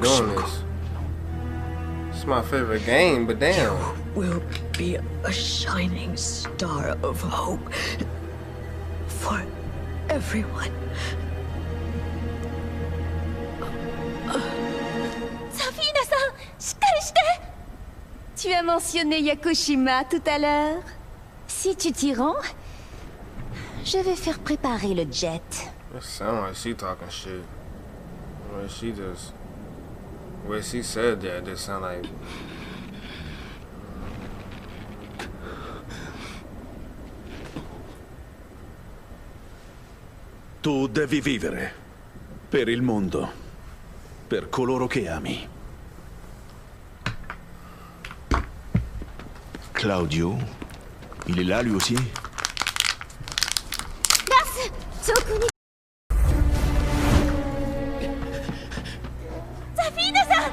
Doing this. It's my favorite game, but damn. Will be a shining star of hope for everyone. Safina-san, しっかりして! Tu as mentionné Yakushima tout à l'heure. Si tu t'y rends, je vais faire préparer le jet. It sound like she talking shit. Where she said that, it sound like. Tu devi vivere. Per il mondo. Per coloro che ami. Claudio? Il est là lui aussi? Gas! Sokuni! Safina-san!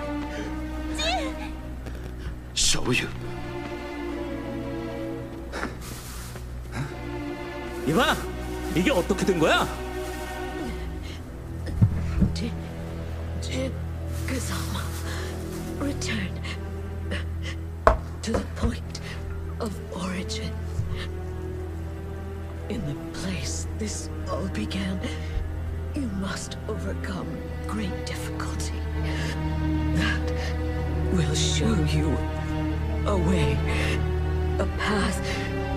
Shoyu. 이봐! 이게 어떻게 된 거야? Kazama, return to the point of origin. In the place this all began, you must overcome great difficulty. That will show you a way, a path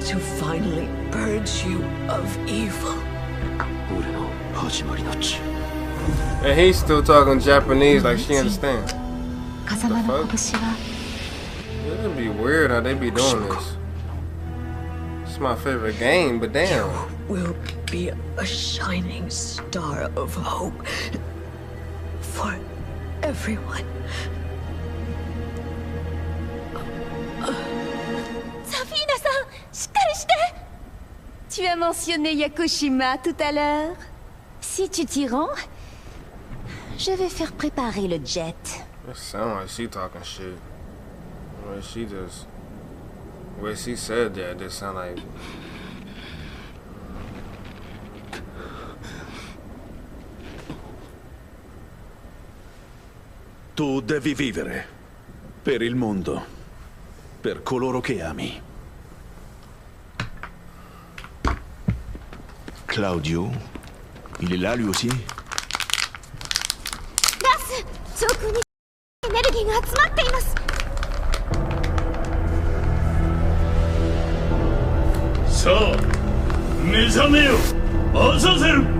to finally purge you of evil. And he's still talking Japanese like she understands. It'd be weird how they be doing this. It's my favorite game, but damn. Will be a shining star of hope for everyone. Safina-san, しっかりして! Tu as mentionné Yakushima tout à l'heure. Si tu t'y rends, je vais faire préparer le jet. It sound like she talking shit. Where she said that, it sound like. Tu devi vivere. Per il mondo. Per coloro che ami. Claudio? Il est là lui aussi? Gas! 上空にエネルギーが集まっています! さあ、目覚めよ、アザゼル。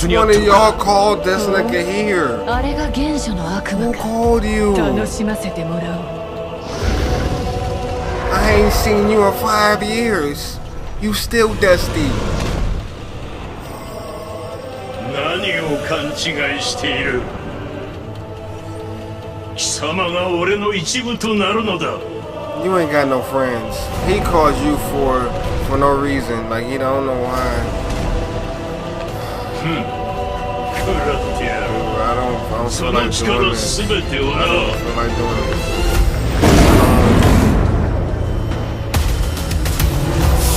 Which one of y'all called this nigga here? Who called you? I ain't seen you in 5 years. You still dusty. 何を勘違いしている。貴様が俺の一部となるのだ。You ain't got no friends. He calls you for no reason. Like he don't know why. I don't feel like doing this. I don't feel like doing this.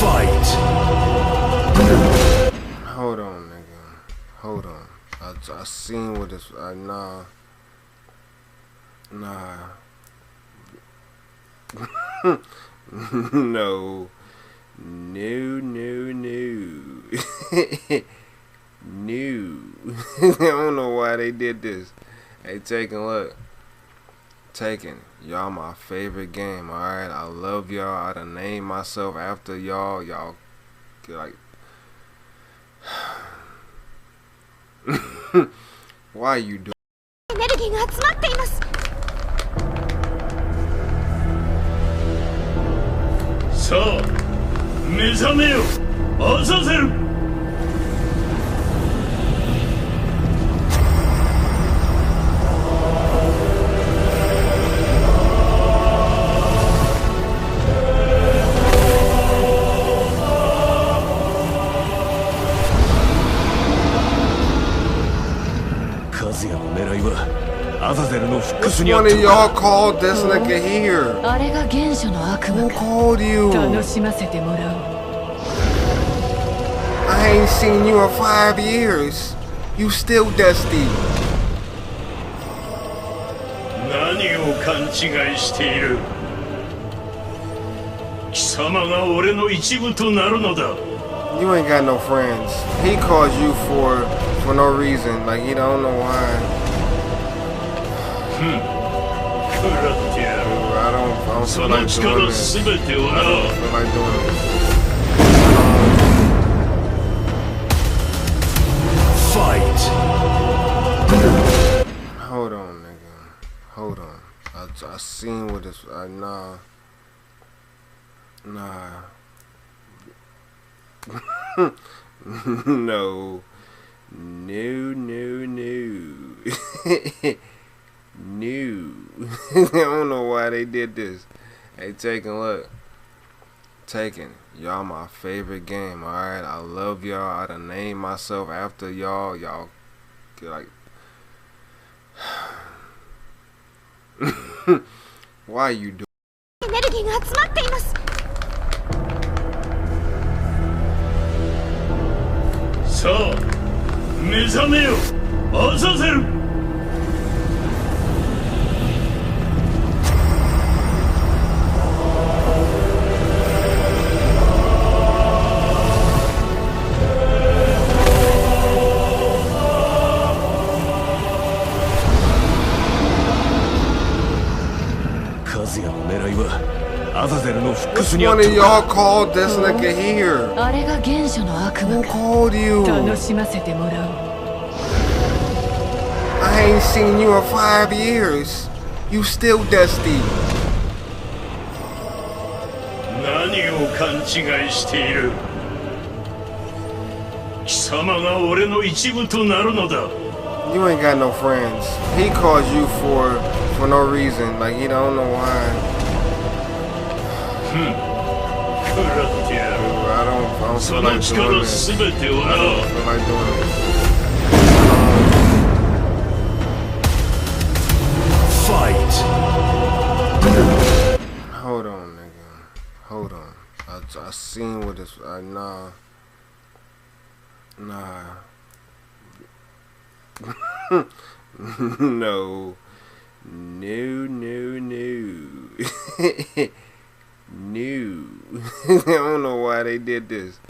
Fight! Hold on, nigga. Hold on. I seen what this. Nah. No. No. I don't know why they did this. Hey, Taken, look. Taken, y'all my favorite game, alright? I love y'all. I done named myself after y'all. Y'all, like... Why you doing? エネルギーが集まっています! さあ、目覚めよ、アザゼル。はアザゼルのフックス Which にあっ one た of の y'all か。 called this nigga here? あれが原初の悪 Who 魔か called you? 楽しませてもらおう。 I ain't seen you in 5 years. You still dusty. 何を勘違いしている。貴様が俺の一部となるのだ。 You ain't got no friends. He calls you for no reason. Like, he don't know why. 食らってやる。 I don't そ feel の like 力 doing this. すべてを I な。 don't feel like doing this. Fight! Hold on, nigga. Hold on. I seen what this. Nah. Nah. No. No, no, no. No. I don't know why they did this. Hey, Taken, look. Taken, y'all my favorite game, alright? I love y'all. I done named myself after y'all. Y'all get like... Why you doing? エネルギーが集まっています。さあ目覚めよアザゼル。カズヤの狙いはアザゼルのフックス Which にあっ one た of の y'all か。 called this nigga here? あれが原初の悪 Who 魔か called you? 楽しませてもらおう。 I ain't seen you in 5 years. You still dusty. 何を勘違いしている。貴様が俺の一部となるのだ。 You ain't got no friends. He calls you for no reason. Like, he don't know why. 食らってやる。 I don't そ feel の like doing 力 this. すべてを I don't な。 feel like doing this. Fight! Hold on, nigga. Hold on. I seen what this. Nah. Nah. No. No, no, no. No. I don't know why they did this.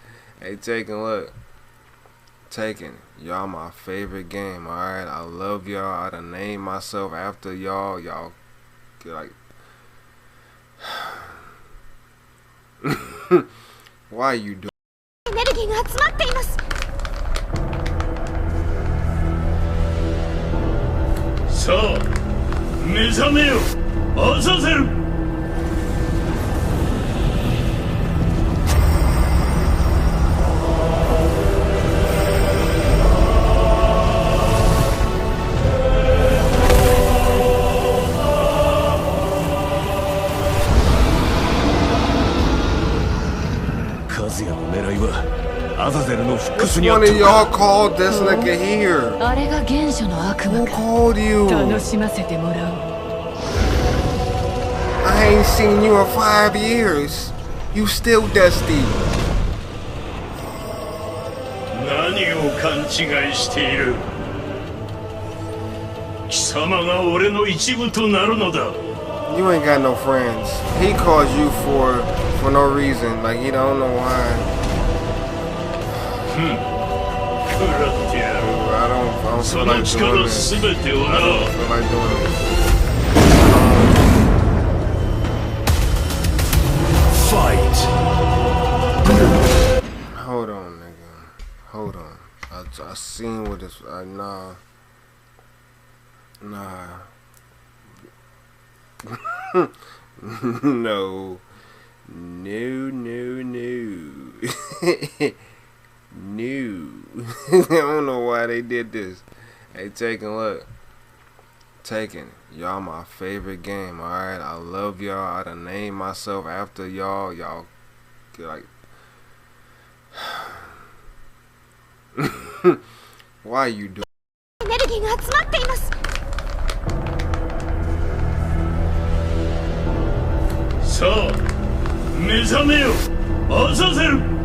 Hey, Taken, look. Taken, y'all my favorite game, alright? I love y'all. I done named myself after y'all. Y'all get like... Why you doing? エネルギーが集まっています。さあ目覚めよアザゼル。カズヤの狙いはアザゼルのフックス Which にあっ one た of の y'all か。 called this nigga here? あれが原初の悪 Who 魔か called you? 楽しませてもらおう。 I ain't seen you in 5 years. You still dusty. 何を勘違いしている。貴様が俺の一部となるのだ。 You ain't got no friends. He calls you for no reason. Like, he don't know why. 食らってやる。 I don't そ feel の like doing 力 this. すべてを I な。 don't feel like doing this. Fight! Hold on, nigga. Hold on. I seen what this. Nah. Nah. No. No, no, no. No. I don't know why they did this. Hey, Taken, look. Taken, y'all my favorite game, alright? I love y'all. I done named myself after y'all. Y'all get like... Why you doing? エネルギーが集まっています。さあ目覚めよアザゼル。